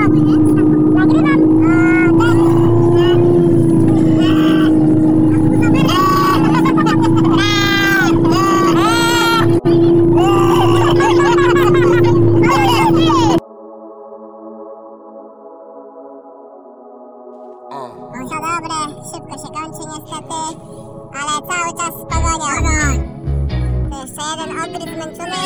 No to dobre, szybko się kończy niestety, ale cały czas z pogonią. To jeszcze jeden okryt zmęczony.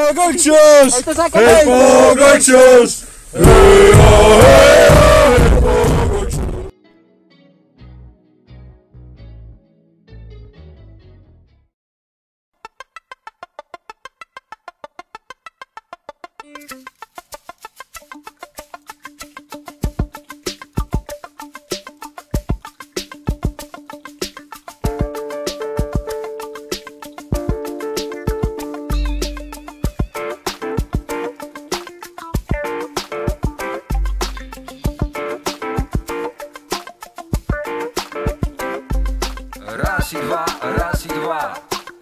Pogociarz! Hej, pogociarz! Raz i dwa.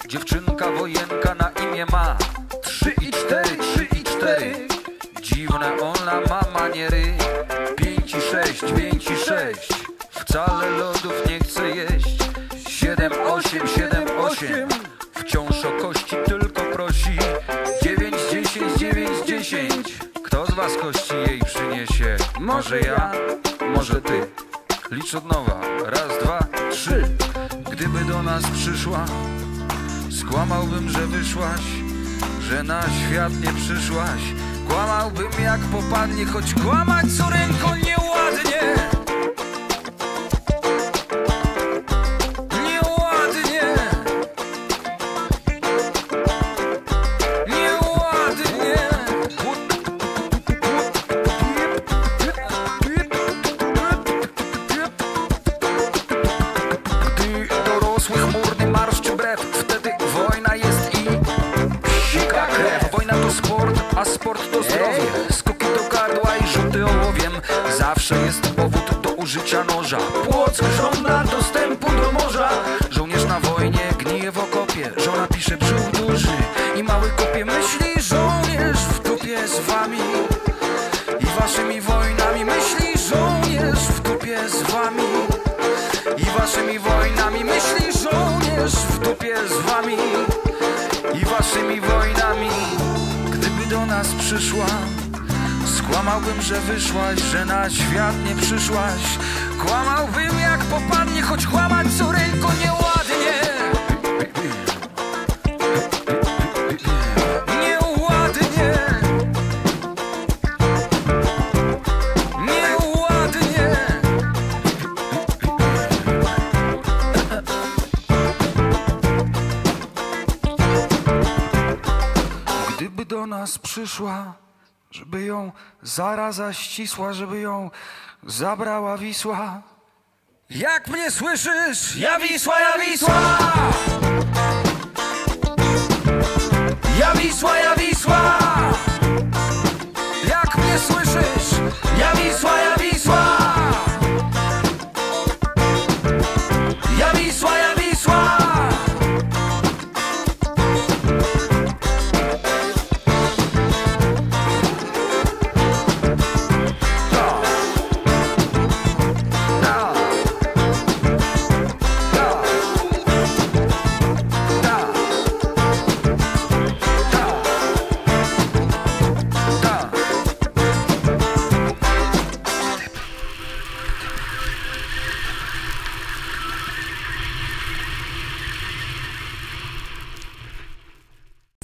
Dziewczynka wojenka na imię ma 3 i 4, 3 i 4. Dziwne ona ma maniery 5 i 6, 5 i 6. Wcale lodów nie chce jeść 7, 8, 7, 8. Wciąż o kości tylko prosi 9, 10, 9, 10. Kto z was kości jej przyniesie? Może ja, może ty. Licz od nowa, 1, 2, 3. Gdyby do nas przyszła, skłamałbym, że wyszłaś, że na świat nie przyszłaś. Kłamałbym jak popadnie, choć kłamać córeńko nieładnie. Nieładnie. Nieładnie. Chmurny marsz czy brew, wtedy wojna jest i sika krew. Wojna to sport, a sport to zdrowie. Skoki do gardła i rzuty ołowiem. Zawsze jest powód do użycia noża. Płock żąda dostępu do morza. Żołnierz na wojnie gnije w okopie. Żona pisze brzuch duży i mały kopie. Myśli żołnierz w dupie z wami i waszymi wojnami. Myśli żołnierz w dupie z wami i waszymi wojnami. Myśli żołnierz w dupie z wami i waszymi wojnami. Gdyby do nas przyszła, skłamałbym, że wyszłaś, że na świat nie przyszłaś. Kłamałbym jak popadnie, choć kłamać córeńko nieładnie. Nieładnie. Nieładnie. Gdyby do nas przyszła, żeby ją zaraza ścisła, żeby ją zabrała Wisła. Jak mnie słyszysz? Ja Wisła, ja Wisła! Ja Wisła, ja Wisła! Jak mnie słyszysz? Ja Wisła, ja Wisła! Ja Wisła, ja Wisła!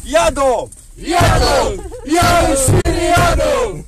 Jadą! Jadą! Ja już nie jadą!